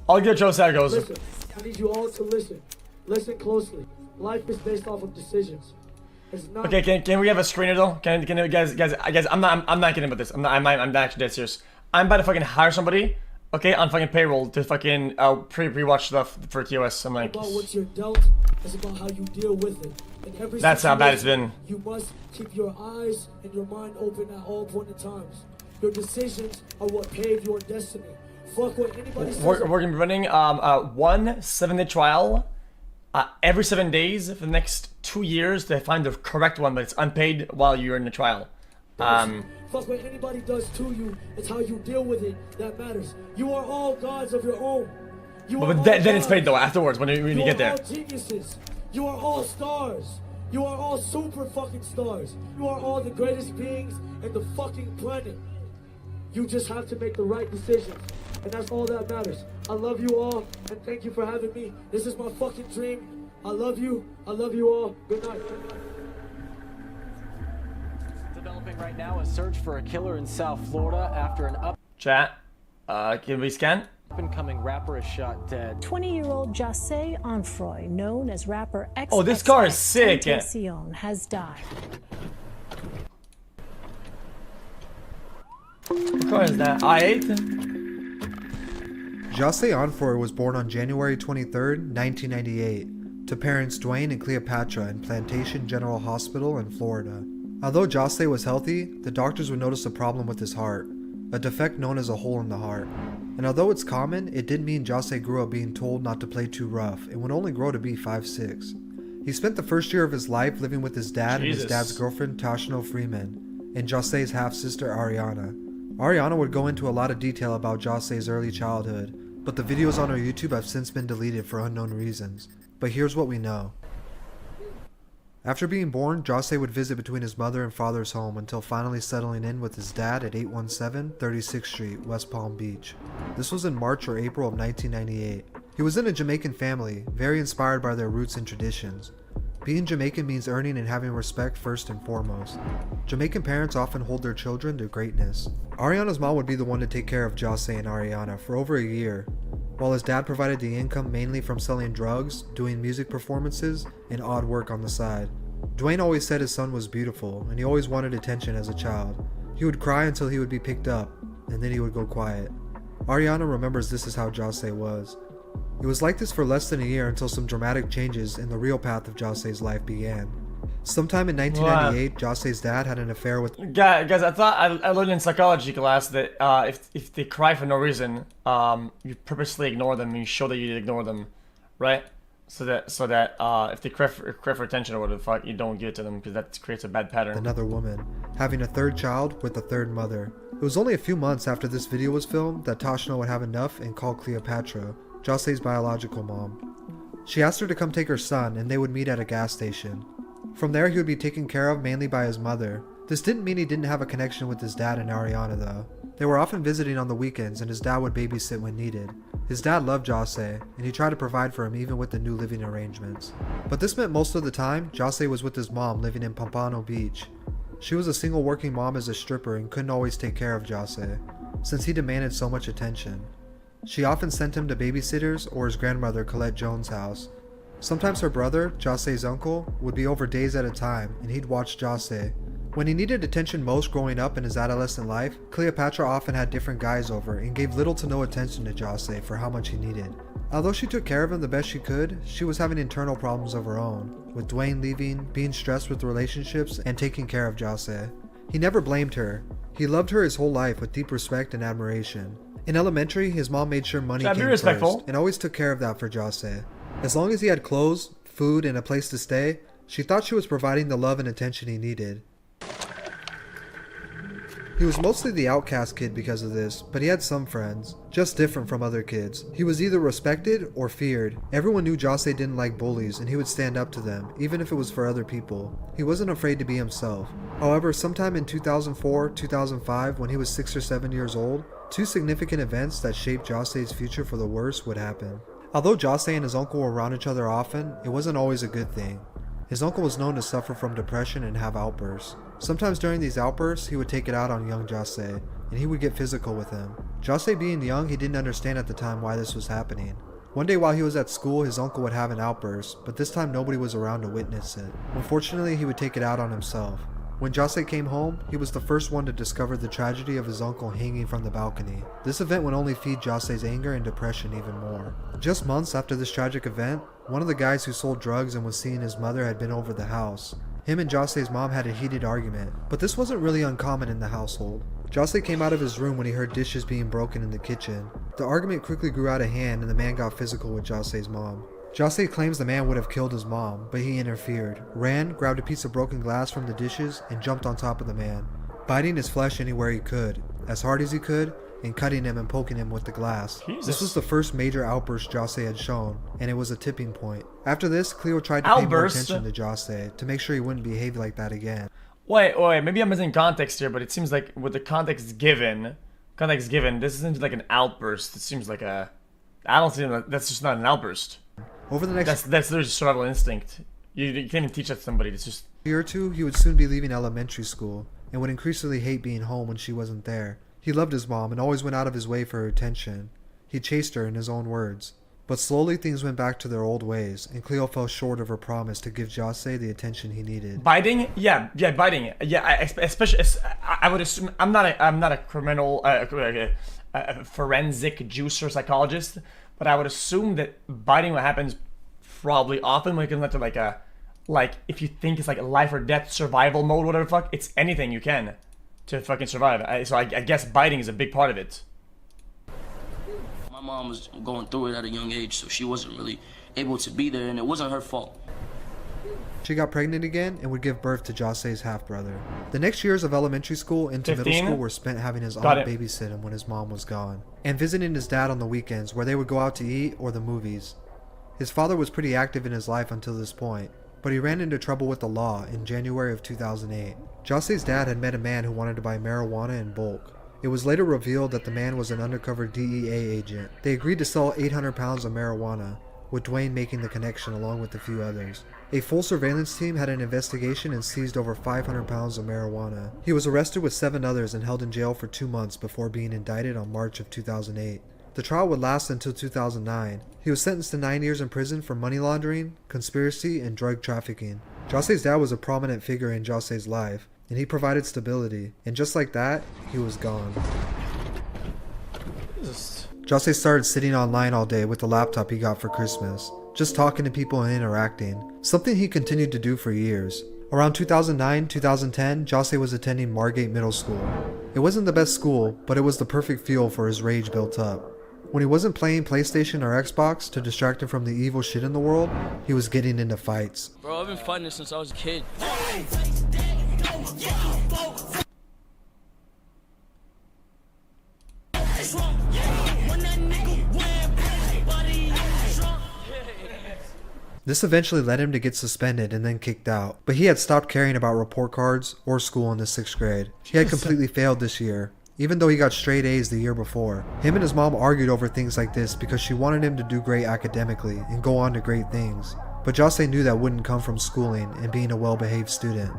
I'll get Jose goes. Listen, I need you all to listen. Listen closely. Life is based off of decisions. It's not. Okay, can we have a screener though? Can guys, I'm not kidding about this. I'm actually dead serious. I'm about to fucking hire somebody, okay, on fucking payroll to fucking pre-watch stuff for TOS. I'm like, about what you're dealt. It's about how you deal with it. In every that's how bad it's situation, been. You must keep your eyes and your mind open at all point in times. Your decisions are what pave your destiny. Fuck what anybody says. We're gonna be running 1 7-day trial every 7 days for the next 2 years to find the correct one, but it's unpaid while you're in the trial. Fuck what anybody does to you. It's how you deal with it that matters. You are all gods of your own. But then it's paid though afterwards when you get there. You are all geniuses. You are all stars. You are all super fucking stars. You are all the greatest beings in the fucking planet. You just have to make the right decisions. And that's all that matters. I love you all, and thank you for having me. This is my fucking dream. I love you. I love you all. Good night. Developing right now a search for a killer in South Florida after an Chat. Can we scan? up-and-coming rapper is shot dead. 20-year-old Jose Onfroy, known as rapper XXXTENTACION, Oh, this car is sick. has died. What car is that? I8? Jose Onfroy was born on January 23, 1998, to parents Dwayne and Cleopatra in Plantation General Hospital in Florida. Although Jose was healthy, the doctors would notice a problem with his heart, a defect known as a hole in the heart. And although it's common, it did mean Jose grew up being told not to play too rough and would only grow to be 5'6". He spent the first year of his life living with his dad and his dad's girlfriend Tashino Freeman, and Jose's half-sister Ariana. Ariana would go into a lot of detail about Jose's early childhood, but the videos on her YouTube have since been deleted for unknown reasons. But here's what we know. After being born, Jose would visit between his mother and father's home until finally settling in with his dad at 817 36th Street, West Palm Beach. This was in March or April of 1998. He was in a Jamaican family, very inspired by their roots and traditions. Being Jamaican means earning and having respect first and foremost. Jamaican parents often hold their children to greatness. Ariana's mom would be the one to take care of Jose and Ariana for over a year, while his dad provided the income mainly from selling drugs, doing music performances, and odd work on the side. Dwayne always said his son was beautiful, and he always wanted attention as a child. He would cry until he would be picked up, and then he would go quiet. Ariana remembers this is how Jose was. It was like this for less than a year until some dramatic changes in the real path of Jose's life began. Sometime in 1998, Jose's dad had an affair with... Guys, I thought I learned in psychology class that if they cry for no reason, you purposely ignore them and you show that you ignore them, right? So that if they cry for attention or whatever the fuck, you don't give it to them because that creates a bad pattern. Another woman, having a third child with a third mother. It was only a few months after this video was filmed that Tashino would have enough and call Cleopatra, Jose's biological mom. She asked her to come take her son and they would meet at a gas station. From there he would be taken care of mainly by his mother. This didn't mean he didn't have a connection with his dad and Ariana though. They were often visiting on the weekends and his dad would babysit when needed. His dad loved Jose and he tried to provide for him even with the new living arrangements. But this meant most of the time Jose was with his mom living in Pompano Beach. She was a single working mom as a stripper and couldn't always take care of Jose, since he demanded so much attention. She often sent him to babysitters or his grandmother Colette Jones' house. Sometimes her brother, Jose's uncle, would be over days at a time and he'd watch Jose. When he needed attention most growing up in his adolescent life, Cleopatra often had different guys over and gave little to no attention to Jose for how much he needed. Although she took care of him the best she could, she was having internal problems of her own, with Dwayne leaving, being stressed with relationships, and taking care of Jose. He never blamed her. He loved her his whole life with deep respect and admiration. In elementary, his mom made sure money came first and always took care of that for Jose. As long as he had clothes, food, and a place to stay, she thought she was providing the love and attention he needed. He was mostly the outcast kid because of this, but he had some friends, just different from other kids. He was either respected or feared. Everyone knew Jose didn't like bullies and he would stand up to them, even if it was for other people. He wasn't afraid to be himself. However, sometime in 2004-2005, when he was 6 or 7 years old, two significant events that shaped Jose's future for the worse would happen. Although Jose and his uncle were around each other often, it wasn't always a good thing. His uncle was known to suffer from depression and have outbursts. Sometimes during these outbursts, he would take it out on young Jose, and he would get physical with him. Jose being young, he didn't understand at the time why this was happening. One day while he was at school, his uncle would have an outburst, but this time nobody was around to witness it. Unfortunately, he would take it out on himself. When Jose came home, he was the first one to discover the tragedy of his uncle hanging from the balcony. This event would only feed Jose's anger and depression even more. Just months after this tragic event, one of the guys who sold drugs and was seeing his mother had been over the house. Him and Jose's mom had a heated argument, but this wasn't really uncommon in the household. Jose came out of his room when he heard dishes being broken in the kitchen. The argument quickly grew out of hand and the man got physical with Jose's mom. Jose claims the man would have killed his mom, but he interfered, ran, grabbed a piece of broken glass from the dishes, and jumped on top of the man, biting his flesh anywhere he could, as hard as he could, and cutting him and poking him with the glass. Jesus. This was the first major outburst Jose had shown, and it was a tipping point. After this, Cleo tried to pay more attention to Jose to make sure he wouldn't behave like that again. Wait, maybe I'm missing context here, but it seems like with the context given, this isn't like an outburst. It seems like a... I don't see that. That's just not an outburst. Over the next That's literally survival instinct. You can't even teach that to somebody. It's just... year or two, he would soon be leaving elementary school, and would increasingly hate being home when she wasn't there. He loved his mom and always went out of his way for her attention. He chased her in his own words. But slowly things went back to their old ways, and Cleo fell short of her promise to give Jose the attention he needed. Biting? Yeah, biting. Yeah, especially, I would assume, I'm not a criminal, a forensic juicer psychologist, but I would assume that biting what happens probably often when it comes to like if you think it's like a life or death survival mode, whatever the fuck, it's anything you can to fucking survive. So I guess biting is a big part of it. My mom was going through it at a young age, so she wasn't really able to be there, and it wasn't her fault. She got pregnant again and would give birth to Jose's half-brother. The next years of elementary school into 15? middle school were spent having his aunt babysit him when his mom was gone, and visiting his dad on the weekends where they would go out to eat or the movies. His father was pretty active in his life until this point, but he ran into trouble with the law in January of 2008. Jose's dad had met a man who wanted to buy marijuana in bulk. It was later revealed that the man was an undercover DEA agent. They agreed to sell 800 pounds of marijuana, with Dwayne making the connection along with a few others. A full surveillance team had an investigation and seized over 500 pounds of marijuana. He was arrested with 7 others and held in jail for 2 months before being indicted on March of 2008. The trial would last until 2009. He was sentenced to 9 years in prison for money laundering, conspiracy, and drug trafficking. Jose's dad was a prominent figure in Jose's life, and he provided stability, and just like that, he was gone. Jose started sitting online all day with the laptop he got for Christmas, just talking to people and interacting, something he continued to do for years. Around 2009-2010, Jose was attending Margate Middle School. It wasn't the best school, but it was the perfect fuel for his rage built up. When he wasn't playing PlayStation or Xbox to distract him from the evil shit in the world, he was getting into fights. Bro, I've been fighting this since I was a kid. This eventually led him to get suspended and then kicked out, but he had stopped caring about report cards or school in the 6th grade. He had completely failed this year, even though he got straight A's the year before. Him and his mom argued over things like this because she wanted him to do great academically and go on to great things, but Jose knew that wouldn't come from schooling and being a well-behaved student.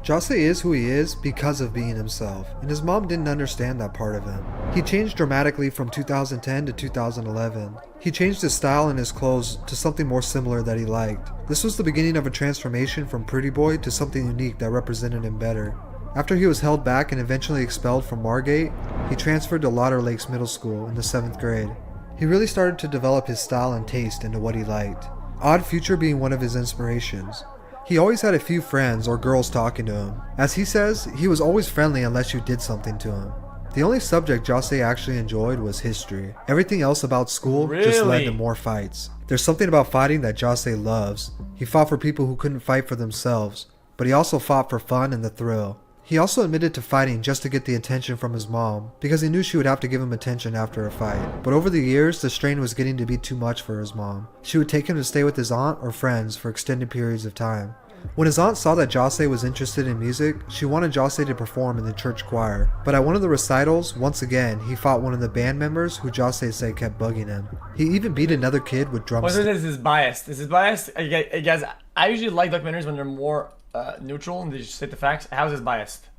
Jose is who he is because of being himself, and his mom didn't understand that part of him. He changed dramatically from 2010 to 2011. He changed his style and his clothes to something more similar that he liked. This was the beginning of a transformation from pretty boy to something unique that represented him better. After he was held back and eventually expelled from Margate, he transferred to Lauder Lakes Middle School in the 7th grade. He really started to develop his style and taste into what he liked, Odd Future being one of his inspirations. He always had a few friends or girls talking to him. As he says, he was always friendly unless you did something to him. The only subject Jose actually enjoyed was history. Everything else about school just led to more fights. There's something about fighting that Jose loves. He fought for people who couldn't fight for themselves, but he also fought for fun and the thrill. He also admitted to fighting just to get the attention from his mom, because he knew she would have to give him attention after a fight. But over the years, the strain was getting to be too much for his mom. She would take him to stay with his aunt or friends for extended periods of time. When his aunt saw that Jose was interested in music, she wanted Jose to perform in the church choir. But at one of the recitals, once again, he fought one of the band members who Jose said kept bugging him. He even beat another kid with drumsticks. This is biased. This is biased. Guys, I usually like documentaries when they're more neutral and they just state the facts. How is this biased?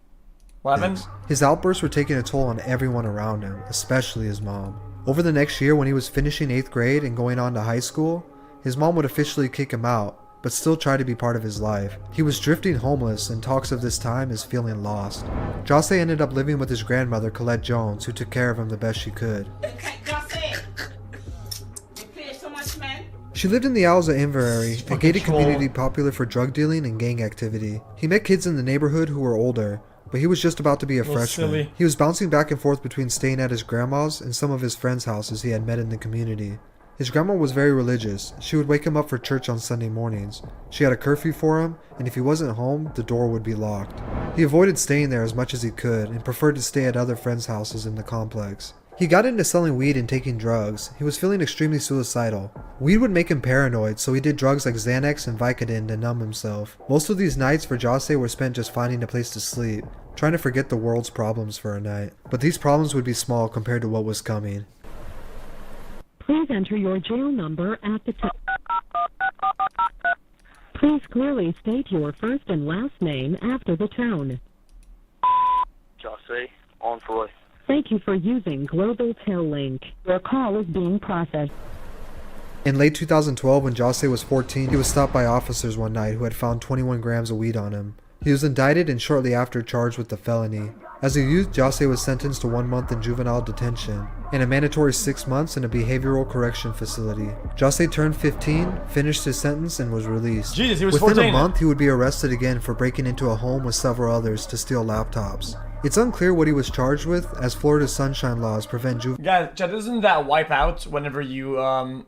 What happened? His outbursts were taking a toll on everyone around him, especially his mom. Over the next year, when he was finishing 8th grade and going on to high school, his mom would officially kick him out, but still try to be part of his life. He was drifting homeless and talks of this time as feeling lost. Jose ended up living with his grandmother, Colette Jones, who took care of him the best she could. She lived in the Isles of Inverary, a gated community popular for drug dealing and gang activity. He met kids in the neighborhood who were older, but he was just about to be a freshman. Silly. He was bouncing back and forth between staying at his grandma's and some of his friends' houses he had met in the community. His grandma was very religious. She would wake him up for church on Sunday mornings. She had a curfew for him, and if he wasn't home, the door would be locked. He avoided staying there as much as he could and preferred to stay at other friends' houses in the complex. He got into selling weed and taking drugs. He was feeling extremely suicidal. Weed would make him paranoid, so he did drugs like Xanax and Vicodin to numb himself. Most of these nights for Jose were spent just finding a place to sleep, trying to forget the world's problems for a night. But these problems would be small compared to what was coming. Please enter your jail number at the top. Please clearly state your first and last name after the tone. Jose, on Freud. Thank you for using Global Tel Link. Your call is being processed. In late 2012, when Jose was 14, he was stopped by officers one night who had found 21 grams of weed on him. He was indicted and shortly after charged with the felony. As a youth, Jose was sentenced to 1 month in juvenile detention and a mandatory 6 months in a behavioral correction facility. Jose turned 15, finished his sentence, and was released. Jesus, he was Within 14. a month, he would be arrested again for breaking into a home with several others to steal laptops. It's unclear what he was charged with, as Florida's sunshine laws prevent Guys, Chad, doesn't that wipe out whenever you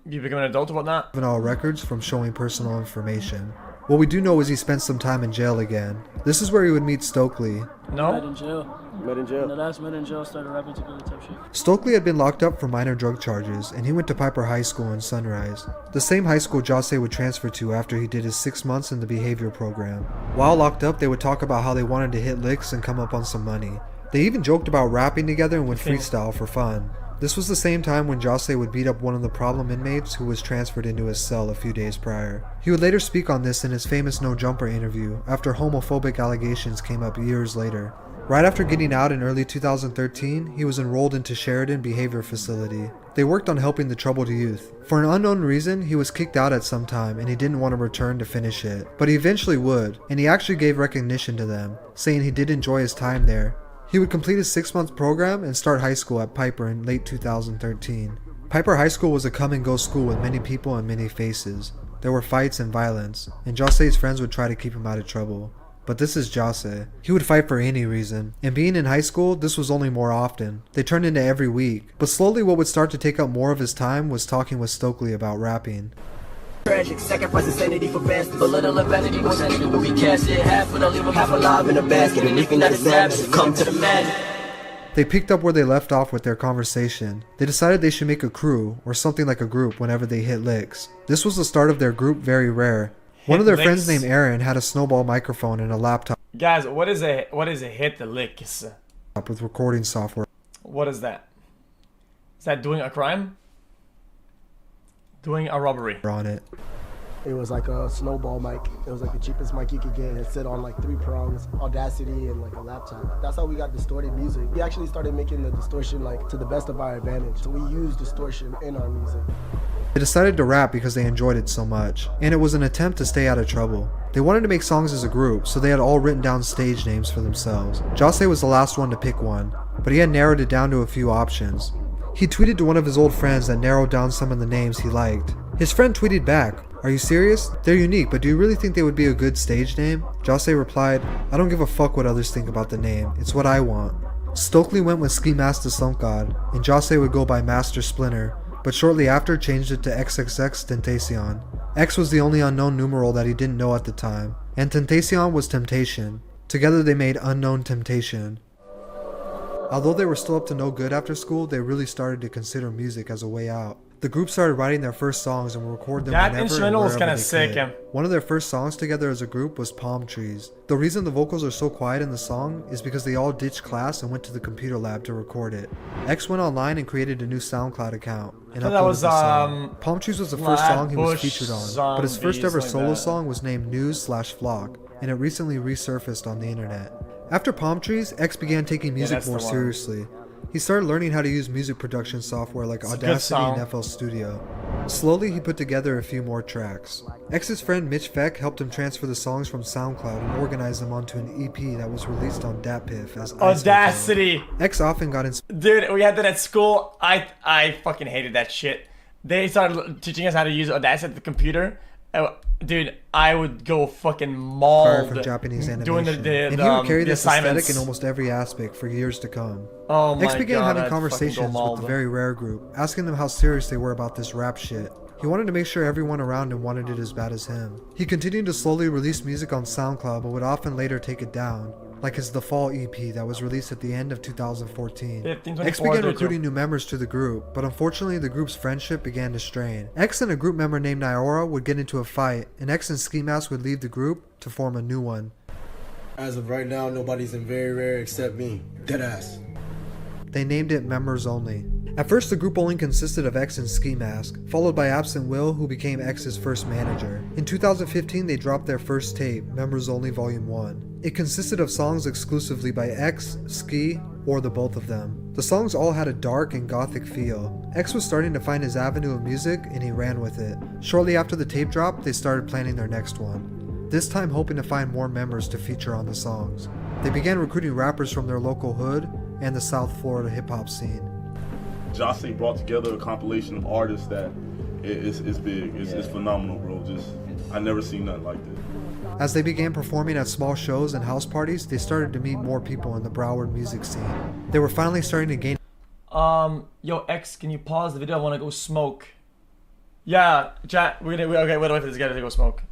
become an adult or whatnot? juvenile records from showing personal information. What we do know is he spent some time in jail again. This is where he would meet Stokely. No? Met in jail. Met in jail. And the last met in jail, started rapping together type shit. Stokely had been locked up for minor drug charges, and he went to Piper High School in Sunrise, the same high school Jose would transfer to after he did his 6 months in the behavior program. While locked up, they would talk about how they wanted to hit licks and come up on some money. They even joked about rapping together and would freestyle for fun. This was the same time when Jose would beat up one of the problem inmates who was transferred into his cell a few days prior. He would later speak on this in his famous No Jumper interview after homophobic allegations came up years later. Right after getting out in early 2013, he was enrolled into Sheridan Behavior Facility. They worked on helping the troubled youth. For an unknown reason, he was kicked out at some time and he didn't want to return to finish it. But he eventually would, and he actually gave recognition to them, saying he did enjoy his time there. He would complete his 6-month program and start high school at Piper in late 2013. Piper High School was a come-and-go school with many people and many faces. There were fights and violence, and Jose's friends would try to keep him out of trouble. But this is Jose. He would fight for any reason. And being in high school, this was only more often. They turned into every week. But slowly what would start to take up more of his time was talking with Stokely about rapping. Tragic, sacrifice insanity for bastards. A little of vanity, more sanity will be cast in half. But I'll leave them half alive in a basket. And if you're not a savage, come to the man. They picked up where they left off with their conversation. They decided they should make a crew, or something like a group, whenever they hit licks. This was the start of their group, Very Rare. One of their friends named Aaron had a snowball microphone and a laptop. Guys, what is a hit the licks? With recording software. What is that? Is that doing a crime? Doing a robbery. On it. It was like a snowball mic. It was like the cheapest mic you could get. It sit on like 3 prongs, Audacity, and like a laptop. That's how we got distorted music. We actually started making the distortion like to the best of our advantage. So we use distortion in our music. They decided to rap because they enjoyed it so much, and it was an attempt to stay out of trouble. They wanted to make songs as a group, so they had all written down stage names for themselves. Jose was the last one to pick one, but he had narrowed it down to a few options. He tweeted to one of his old friends that narrowed down some of the names he liked. His friend tweeted back, "Are you serious? They're unique, but do you really think they would be a good stage name?" Jose replied, "I don't give a fuck what others think about the name, it's what I want." Stokely went with Ski Master Slump God, and Jose would go by Master Splinter, but shortly after changed it to XXXTENTACION. X was the only unknown numeral that he didn't know at the time, and Tentacion was temptation. Together they made Unknown Temptation. Although they were still up to no good after school, they really started to consider music as a way out. The group started writing their first songs and would record them That whenever instrumental and is wherever kind of they sick, could. yeah. One of their first songs together as a group was Palm Trees. The reason the vocals are so quiet in the song is because they all ditched class and went to the computer lab to record it. X went online and created a new SoundCloud account and So uploaded that was, the song. Palm Trees was the first song he was Flatbush featured on, but his first Zombies, ever like solo that. song was named News/Flock, and it recently resurfaced on the internet. After Palm Trees, X began taking music that's more the one. seriously. He started learning how to use music production software like It's a good Audacity and song. FL Studio. Slowly, he put together a few more tracks. X's friend Mitch Feck helped him transfer the songs from SoundCloud and organize them onto an EP that was released on DatPiff as Audacity. X often got inspired. Dude, we had that at school. I fucking hated that shit. They started teaching us how to use Audacity at the computer. Dude, I would go fucking mauled from Japanese animation. doing And he would carry the this aesthetic assignments. in almost every aspect for years to come. Oh my X began God, having I'd fucking go conversations with mauled. the very rare group, asking them how serious they were about this rap shit. He wanted to make sure everyone around him wanted it as bad as him. He continued to slowly release music on SoundCloud, but would often later take it down, like his The Fall EP that was released at the end of 2014. X began recruiting new members to the group, but unfortunately the group's friendship began to strain. X and a group member named Nyora would get into a fight, and X and Ski Mask would leave the group to form a new one. As of right now, nobody's in very rare except me. Deadass. They named it Members Only. At first, the group only consisted of X and Ski Mask, followed by Absent Will, who became X's first manager. In 2015, they dropped their first tape, Members Only Volume 1. It consisted of songs exclusively by X, Ski, or the both of them. The songs all had a dark and gothic feel. X was starting to find his avenue of music, and he ran with it. Shortly after the tape drop, they started planning their next one, this time hoping to find more members to feature on the songs. They began recruiting rappers from their local hood and the South Florida hip-hop scene. Jose brought together a compilation of artists that it's big. It's phenomenal, bro. I never seen nothing like this. As they began performing at small shows and house parties, they started to meet more people in the Broward music scene. They were finally starting to gain. Yo, X, can you pause the video? I want to go smoke. Yeah, chat. Okay, wait for this guy to go smoke.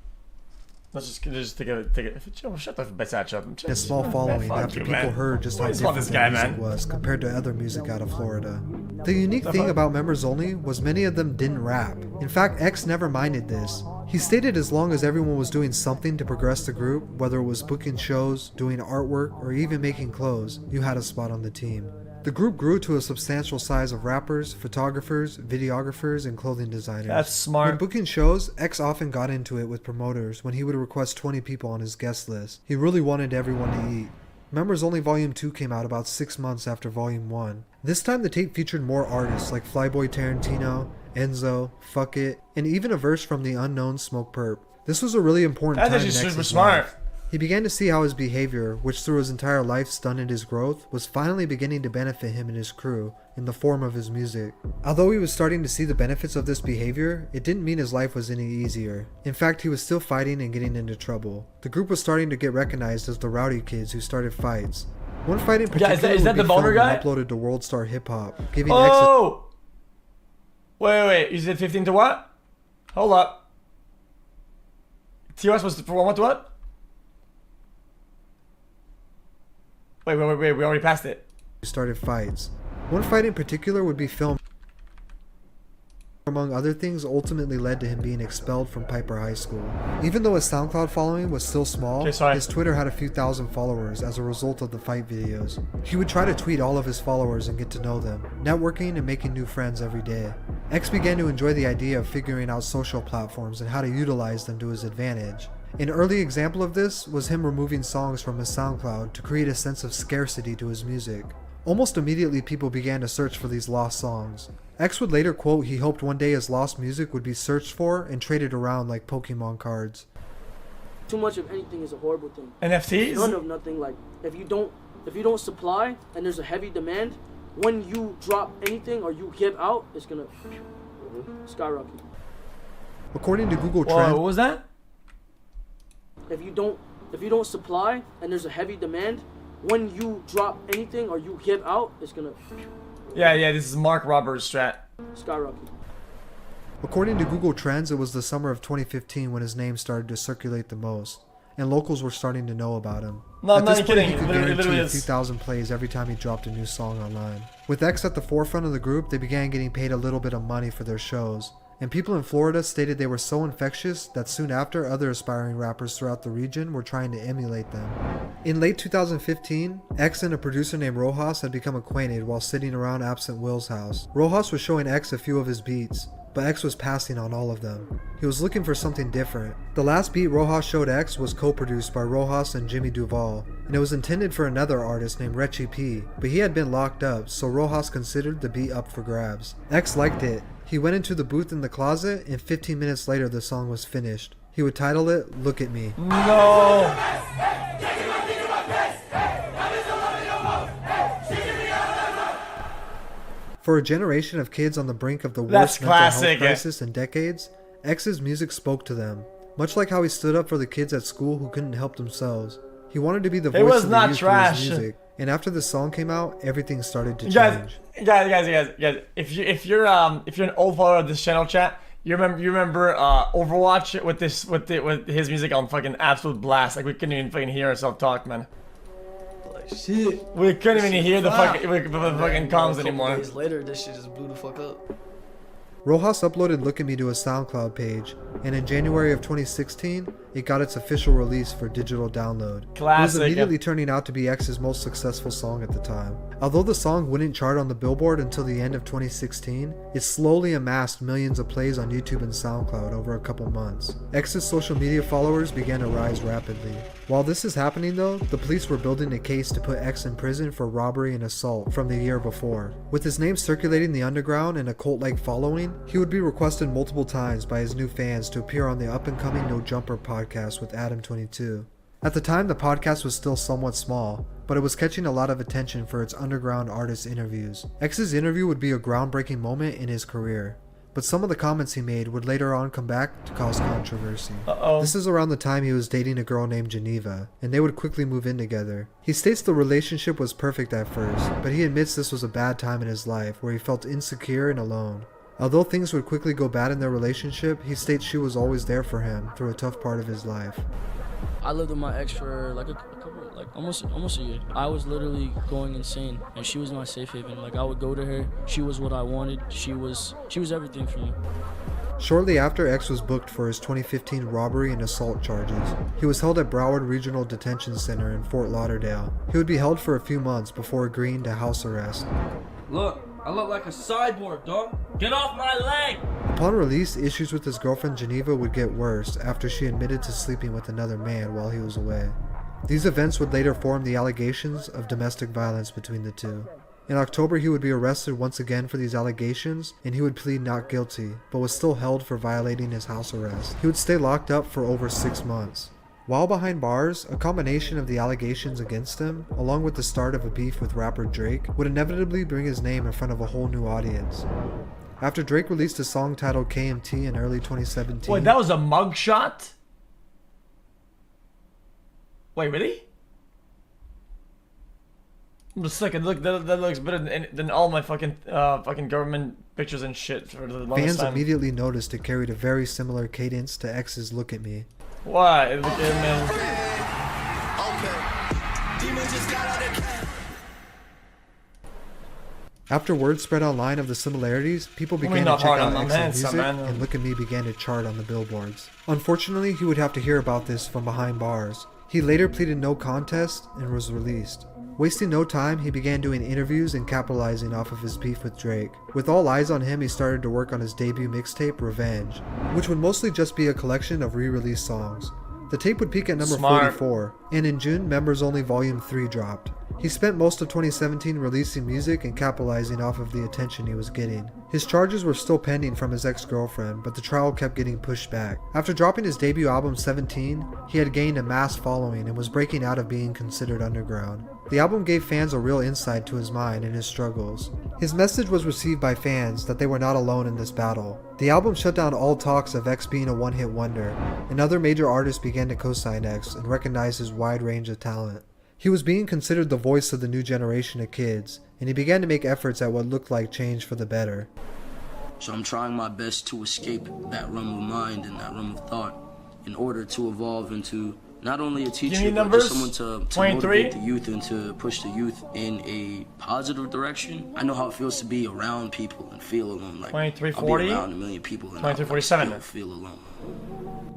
Let's just take it. Shut the bitch up. A small following after people heard just how different this the guy, music man. was compared to other music out of Florida. The unique thing about Members Only was many of them didn't rap. In fact, X never minded this. He stated as long as everyone was doing something to progress the group, whether it was booking shows, doing artwork, or even making clothes, you had a spot on the team. The group grew to a substantial size of rappers, photographers, videographers, and clothing designers. That's smart. When booking shows, X often got into it with promoters when he would request 20 people on his guest list. He really wanted everyone to eat. Members Only Volume 2 came out about 6 months after Volume 1. This time the tape featured more artists like Flyboy Tarantino, Enzo, Fuck It, and even a verse from the unknown Smoke Perp. This was a really important time in That's actually super X's smart. life. He began to see how his behavior, which through his entire life stunted his growth, was finally beginning to benefit him and his crew in the form of his music. Although he was starting to see the benefits of this behavior, it didn't mean his life was any easier. In fact, he was still fighting and getting into trouble. The group was starting to get recognized as the rowdy kids who started fights. One fight in particular is that would be the boner filmed and guy? uploaded to World Star Hip Hop, giving Oh! Wait. You said 15 to what? Hold up. TOS was for what? Wait, we already passed it. Started fights. One fight in particular would be filmed. Among other things, ultimately led to him being expelled from Piper High School. Even though his SoundCloud following was still small, his Twitter had a few thousand followers as a result of the fight videos. He would try to tweet all of his followers and get to know them, networking and making new friends every day. X began to enjoy the idea of figuring out social platforms and how to utilize them to his advantage. An early example of this was him removing songs from his SoundCloud to create a sense of scarcity to his music. Almost immediately people began to search for these lost songs. X would later quote he hoped one day his lost music would be searched for and traded around like Pokemon cards. Too much of anything is a horrible thing. NFTs? None of nothing. Like if you don't supply and there's a heavy demand, when you drop anything or you give out, it's gonna skyrocket. According to Google Trends, what was that? If you don't supply and there's a heavy demand, when you drop anything or you give out, it's gonna Yeah, this is Mark Roberts' strat. skyrocket. According to Google Trends, it was the summer of 2015 when his name started to circulate the most, and locals were starting to know about him. No, I'm At not this even point, kidding. he could It literally guarantee a is. few thousand plays every time he dropped a new song online. With X at the forefront of the group, they began getting paid a little bit of money for their shows. And people in Florida stated they were so infectious that soon after, other aspiring rappers throughout the region were trying to emulate them. In late 2015, X and a producer named Rojas had become acquainted while sitting around Absent Will's house. Rojas was showing X a few of his beats. but X was passing on all of them. He was looking for something different. The last beat Rojas showed X was co-produced by Rojas and Jimmy Duval, and it was intended for another artist named Rechi P, but he had been locked up, so Rojas considered the beat up for grabs. X liked it. He went into the booth in the closet, and 15 minutes later the song was finished. He would title it, Look at Me. No! For a generation of kids on the brink of the That's worst mental health classic. crisis in decades, X's music spoke to them. Much like how he stood up for the kids at school who couldn't help themselves. He wanted to be the It voice was of the not youth trash. through his music. And after the song came out, everything started to Guys, change. guys, if you're an old follower of this channel, chat, you remember Overwatch with his music on fucking absolute blast. Like we couldn't even fucking hear ourselves talk, man. Like shit. We couldn't even hear the fucking comms A anymore. couple days later, this shit just blew the fuck up. Rojas uploaded Look at Me to a SoundCloud page, and in January of 2016, it got its official release for digital download. It was Classic. immediately turning out to be X's most successful song at the time. Although the song wouldn't chart on the Billboard until the end of 2016, it slowly amassed millions of plays on YouTube and SoundCloud over a couple months. X's social media followers began to rise rapidly. While this is happening though, the police were building a case to put X in prison for robbery and assault from the year before. With his name circulating the underground and a cult-like following, he would be requested multiple times by his new fans to appear on the up-and-coming No Jumper podcast with Adam22. At the time, the podcast was still somewhat small, but it was catching a lot of attention for its underground artist interviews. X's interview would be a groundbreaking moment in his career, but some of the comments he made would later on come back to cause controversy. This is around the time he was dating a girl named Geneva, and they would quickly move in together. He states the relationship was perfect at first, but he admits this was a bad time in his life where he felt insecure and alone. Although things would quickly go bad in their relationship, he states she was always there for him through a tough part of his life. I lived with my ex for like a couple, like almost a year. I was literally going insane, and she was my safe haven. Like I would go to her. She was what I wanted. She was everything for me. Shortly after, X was booked for his 2015 robbery and assault charges. He was held at Broward Regional Detention Center in Fort Lauderdale. He would be held for a few months before agreeing to house arrest. Look, I look like a cyborg, dog. Get off my leg! Upon release, issues with his girlfriend Geneva would get worse after she admitted to sleeping with another man while he was away. These events would later form the allegations of domestic violence between the two. In October, he would be arrested once again for these allegations, and he would plead not guilty, but was still held for violating his house arrest. He would stay locked up for over 6 months. While behind bars, a combination of the allegations against him, along with the start of a beef with rapper Drake, would inevitably bring his name in front of a whole new audience. After Drake released a song titled KMT in early 2017... Wait, that was a mugshot? Wait, really? I'm just looking. Look, that looks better than all my fucking government pictures and shit for the longest Fans time. immediately noticed it carried a very similar cadence to X's Look at Me. Why? Look at man. After word spread online of the similarities, people began to check out X's music, and Look at Me began to chart on the billboards. Unfortunately, he would have to hear about this from behind bars. He later pleaded no contest and was released. Wasting no time, he began doing interviews and capitalizing off of his beef with Drake. With all eyes on him, he started to work on his debut mixtape, Revenge, which would mostly just be a collection of re-released songs. The tape would peak at number 44, and in June, Members Only Volume 3 dropped. He spent most of 2017 releasing music and capitalizing off of the attention he was getting. His charges were still pending from his ex-girlfriend, but the trial kept getting pushed back. After dropping his debut album 17, he had gained a mass following and was breaking out of being considered underground. The album gave fans a real insight to his mind and his struggles. His message was received by fans that they were not alone in this battle. The album shut down all talks of X being a one-hit wonder, and other major artists began to co-sign X and recognize his wide range of talent. He was being considered the voice of the new generation of kids, and he began to make efforts at what looked like change for the better. So I'm trying my best to escape that realm of mind and that realm of thought in order to evolve into not only a teacher, but just someone to motivate the youth and to push the youth in a positive direction. I know how it feels to be around people and feel alone. Like 2340, I'll be around a million people and 2347. I feel alone.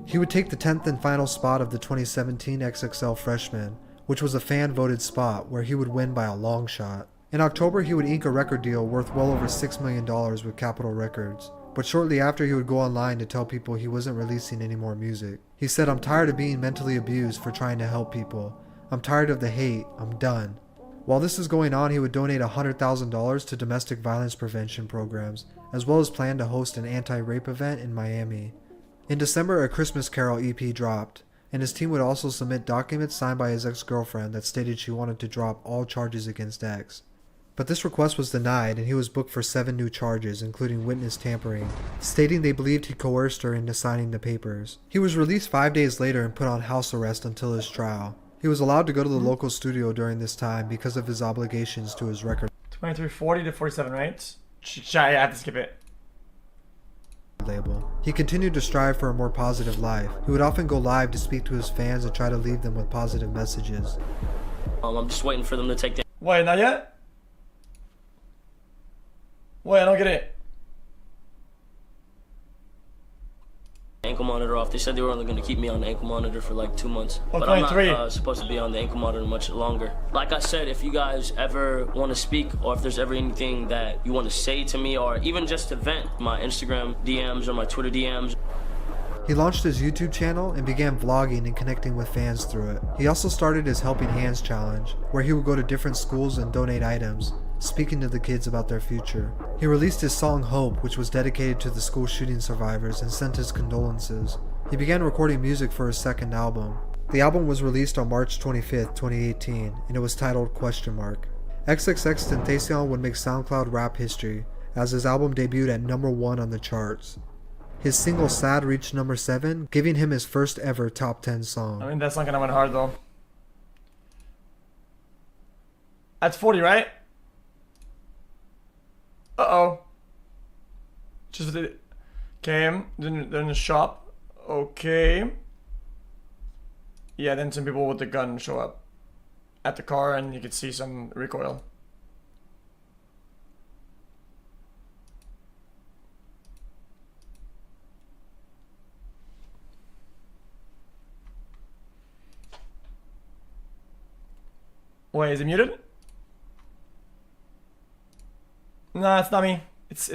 He would take the 10th and final spot of the 2017 XXL Freshman, which was a fan-voted spot where he would win by a long shot. In October, he would ink a record deal worth well over $6 million with Capitol Records. but shortly after he would go online to tell people he wasn't releasing any more music. He said, "I'm tired of being mentally abused for trying to help people. I'm tired of the hate. I'm done." While this is going on, he would donate $100,000 to domestic violence prevention programs, as well as plan to host an anti-rape event in Miami. In December, A Christmas Carol EP dropped, and his team would also submit documents signed by his ex-girlfriend that stated she wanted to drop all charges against X. But this request was denied, and he was booked for 7 new charges, including witness tampering, stating they believed he coerced her into signing the papers. He was released 5 days later and put on house arrest until his trial. He was allowed to go to the local studio during this time because of his obligations to his record 2340 to 47, right? I have to skip it. label. He continued to strive for a more positive life. He would often go live to speak to his fans and try to leave them with positive messages. I'm just waiting for them to take the Wait, not yet? Wait, I don't get it. ankle monitor off. They said they were only going to keep me on the ankle monitor for like 2 months. But I'm not supposed to be on the ankle monitor much longer. Like I said, if you guys ever want to speak, or if there's ever anything that you want to say to me, or even just to vent, my Instagram DMs or my Twitter DMs. He launched his YouTube channel and began vlogging and connecting with fans through it. He also started his Helping Hands challenge, where he would go to different schools and donate items, speaking to the kids about their future. He released his song Hope, which was dedicated to the school shooting survivors, and sent his condolences. He began recording music for his second album. The album was released on March 25th, 2018, and it was titled ? XXXTENTACION would make SoundCloud rap history, as his album debuted at #1 on the charts. His single Sad reached #7, giving him his first ever top 10 song. I mean, that's not gonna win hard though. That's 40, right? Uh-oh. Just did came, then in the shop. Okay. Yeah, then some people with the gun show up at the car, and you could see some recoil. Wait, is it muted? Nah, it's not me. It's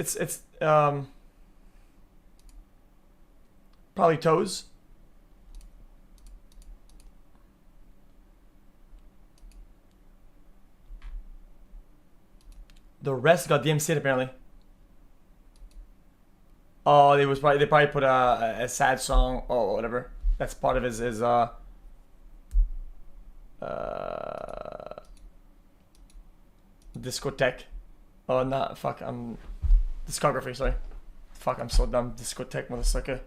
probably Toes. The rest got DMC'd apparently. Oh, they probably put a sad song or whatever. That's part of his discotheque. Oh, nah, fuck, I'm discography, sorry. Fuck, I'm so dumb. Discotheque, motherfucker.